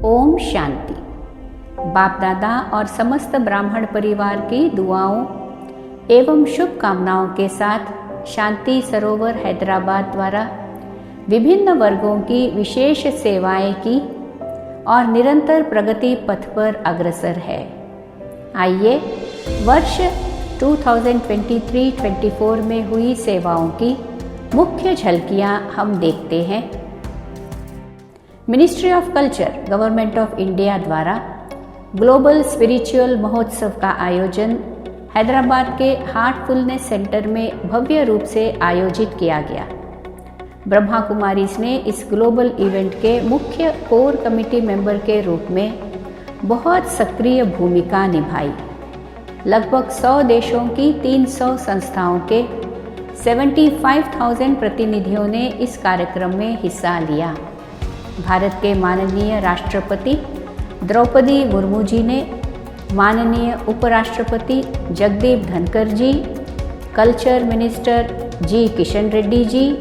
ओम शांति। बाप दादा और समस्त ब्राह्मण परिवार की दुआओं एवं शुभकामनाओं के साथ शांति सरोवर हैदराबाद द्वारा विभिन्न वर्गों की विशेष सेवाएं की और निरंतर प्रगति पथ पर अग्रसर है। आइए वर्ष 2023-24 में हुई सेवाओं की मुख्य झलकियां हम देखते हैं। Ministry of culture, government of India द्वारा ग्लोबल स्पिरिचुअल महोत्सव का आयोजन हैदराबाद के हार्टफुलनेस सेंटर में भव्य रूप से आयोजित किया गया। ब्रह्मा कुमारीज ने इस ग्लोबल इवेंट के मुख्य कोर कमेटी मेंबर के रूप में बहुत सक्रिय भूमिका निभाई। लगभग 100 देशों की 300 संस्थाओं के 75,000 प्रतिनिधियों ने इस कार्यक्रम में हिस्सा लिया। भारत के माननीय राष्ट्रपति द्रौपदी मुर्मू जी ने, माननीय उपराष्ट्रपति जगदीप धनखड़ जी, कल्चर मिनिस्टर जी किशन रेड्डी जी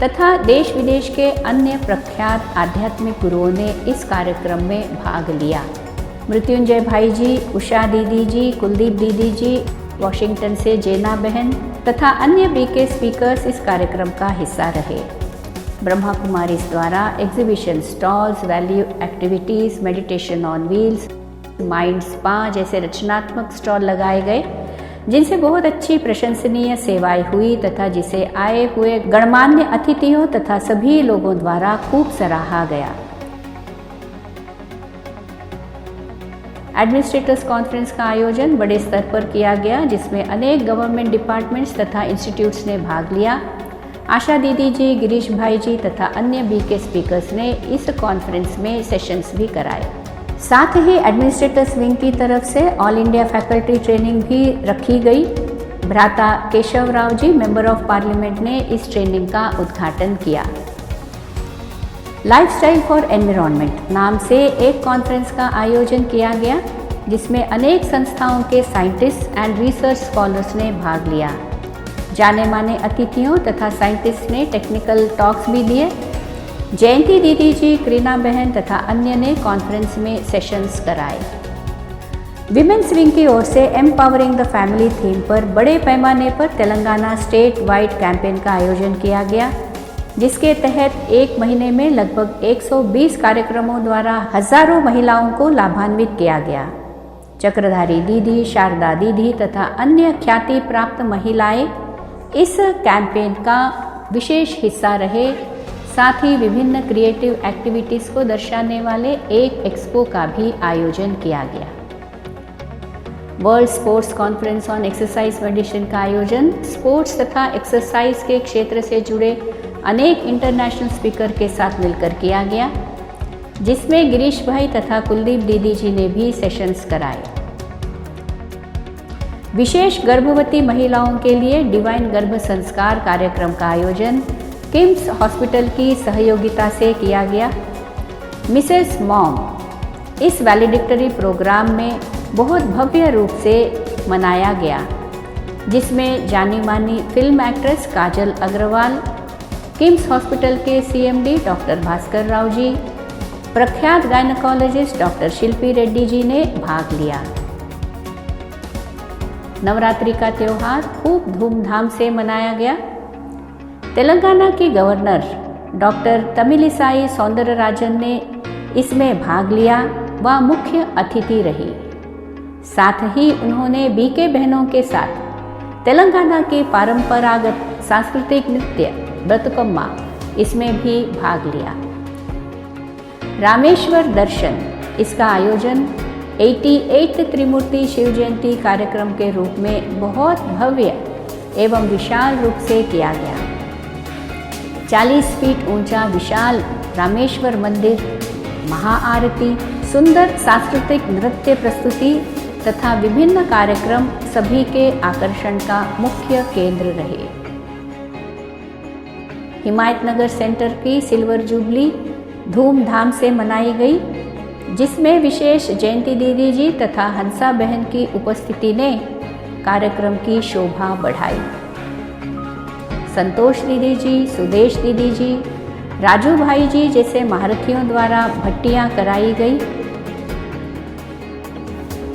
तथा देश विदेश के अन्य प्रख्यात आध्यात्मिक गुरुओं ने इस कार्यक्रम में भाग लिया। मृत्युंजय भाई जी, उषा दीदी जी, कुलदीप दीदी जी, वॉशिंगटन से जेना बहन तथा अन्य बीके स्पीकर्स इस कार्यक्रम का हिस्सा रहे। ब्रह्मा कुमारीज द्वारा exhibition stalls, value activities, meditation on wheels, mind spa जैसे रचनात्मक स्टॉल लगाए गए, जिनसे बहुत अच्छी प्रशंसनीय सेवाएं हुई तथा जिसे आए हुए गणमान्य अतिथियों तथा सभी लोगों द्वारा खूब सराहा गया। एडमिनिस्ट्रेटर्स कॉन्फ्रेंस का आयोजन बड़े स्तर पर किया गया, जिसमें अनेक गवर्नमेंट डिपार्टमेंट्स तथा इंस्टीट्यूट्स ने भाग लिया। आशा दीदी जी, गिरीश भाई जी तथा अन्य बीके स्पीकर्स ने इस कॉन्फ्रेंस में सेशंस भी कराए। साथ ही एडमिनिस्ट्रेटर्स विंग की तरफ से ऑल इंडिया फैकल्टी ट्रेनिंग भी रखी गई। भ्राता Keshav Rao ji, member of parliament, ने इस ट्रेनिंग का उद्घाटन किया। लाइफस्टाइल फॉर एनवायरनमेंट नाम से एक कॉन्फ्रेंस का आयोजन किया गया, जिसमें अनेक संस्थाओं के साइंटिस्ट एंड रिसर्च स्कॉलर्स ने भाग लिया। जाने माने अतिथियों तथा साइंटिस्ट ने टेक्निकल टॉक्स भी दिए। जयंती दीदी जी, करीना बहन तथा अन्य ने कॉन्फ्रेंस में सेशंस कराए। विमेंस विंग की ओर से एम्पावरिंग द फैमिली थीम पर बड़े पैमाने पर तेलंगाना स्टेट वाइड कैंपेन का आयोजन किया गया, जिसके तहत एक महीने में लगभग 120 कार्यक्रमों द्वारा हजारों महिलाओं को लाभान्वित किया गया। चक्रधारी दीदी, शारदा दीदी तथा अन्य ख्याति प्राप्त महिलाएं इस कैंपेन का विशेष हिस्सा रहे। साथ ही विभिन्न क्रिएटिव एक्टिविटीज़ को दर्शाने वाले एक एक्सपो का भी आयोजन किया गया। World sports conference on exercise medicine का आयोजन स्पोर्ट्स तथा एक्सरसाइज के क्षेत्र से जुड़े अनेक इंटरनेशनल स्पीकर के साथ मिलकर किया गया, जिसमें गिरीश भाई तथा कुलदीप दीदी जी ने भी सेशंस कराए। विशेष गर्भवती महिलाओं के लिए डिवाइन गर्भ संस्कार कार्यक्रम का आयोजन किम्स हॉस्पिटल की सहयोगिता से किया गया। मिसेस मॉम इस वैलिडिक्टरी प्रोग्राम में बहुत भव्य रूप से मनाया गया, जिसमें जानी मानी फिल्म एक्ट्रेस काजल अग्रवाल, किम्स हॉस्पिटल के सीएमडी डॉक्टर भास्कर राव जी, प्रख्यात गायनेकोलॉजिस्ट डॉक्टर शिल्पी रेड्डी जी ने भाग लिया। नवरात्रि का त्यौहार खूब धूमधाम से मनाया गया। तेलंगाना की गवर्नर डॉक्टर तमिलिसाई सौंदरराजन ने इसमें भाग लिया व मुख्य अतिथि रही। साथ ही उन्होंने बीके बहनों के साथ तेलंगाना की परंपरागत सांस्कृतिक नृत्य ब्रतकम्मा इसमें भी भाग लिया। रामेश्वर दर्शन इसका आयोजन 88 त्रिमूर्ति शिव जयंती कार्यक्रम के रूप में बहुत भव्य एवं विशाल रूप से किया गया। 40 फीट ऊंचा विशाल रामेश्वर मंदिर, महाआरती, सुंदर सांस्कृतिक नृत्य प्रस्तुति तथा विभिन्न कार्यक्रम सभी के आकर्षण का मुख्य केंद्र रहे। हिमायतनगर सेंटर की सिल्वर जुबली धूमधाम से मनाई गई, जिसमें विशेष जयंती दीदी जी तथा हंसा बहन की उपस्थिति ने कार्यक्रम की शोभा बढ़ाई। संतोष दीदी जी, सुदेश दीदी जी, राजू भाई जी जैसे महारथियों द्वारा भट्टियां कराई गई।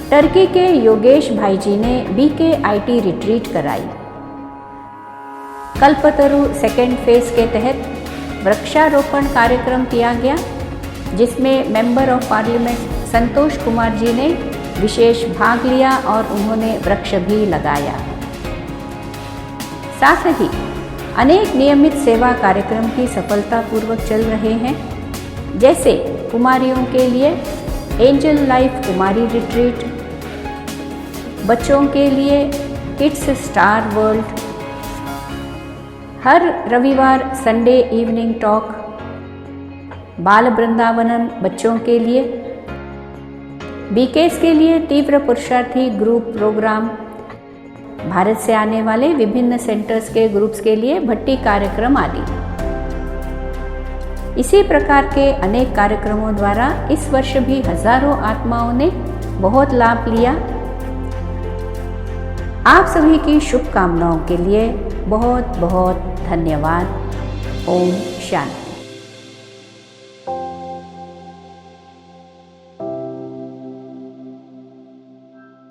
टर्की के योगेश भाई जी ने BKIT रिट्रीट कराई। कल्पतरु सेकेंड फेज के तहत वृक्षारोपण कार्यक्रम किया गया, जिसमें member of parliament Santosh Kumar ji ने विशेष भाग लिया और उन्होंने वृक्ष भी लगाया। साथ ही अनेक नियमित सेवा कार्यक्रम की सफलतापूर्वक चल रहे हैं, जैसे कुमारियों के लिए एंजल लाइफ कुमारी रिट्रीट, बच्चों के लिए किड्स स्टार वर्ल्ड, हर रविवार संडे इवनिंग टॉक, बाल वृंदावनम बच्चों के लिए, BKS के लिए तीव्र पुरुषार्थी ग्रुप प्रोग्राम, भारत से आने वाले विभिन्न सेंटर्स के ग्रुप्स के लिए भट्टी कार्यक्रम आदि। इसी प्रकार के अनेक कार्यक्रमों द्वारा इस वर्ष भी हजारों आत्माओं ने बहुत लाभ लिया। आप सभी की शुभकामनाओं के लिए बहुत बहुत धन्यवाद। ओम शांति।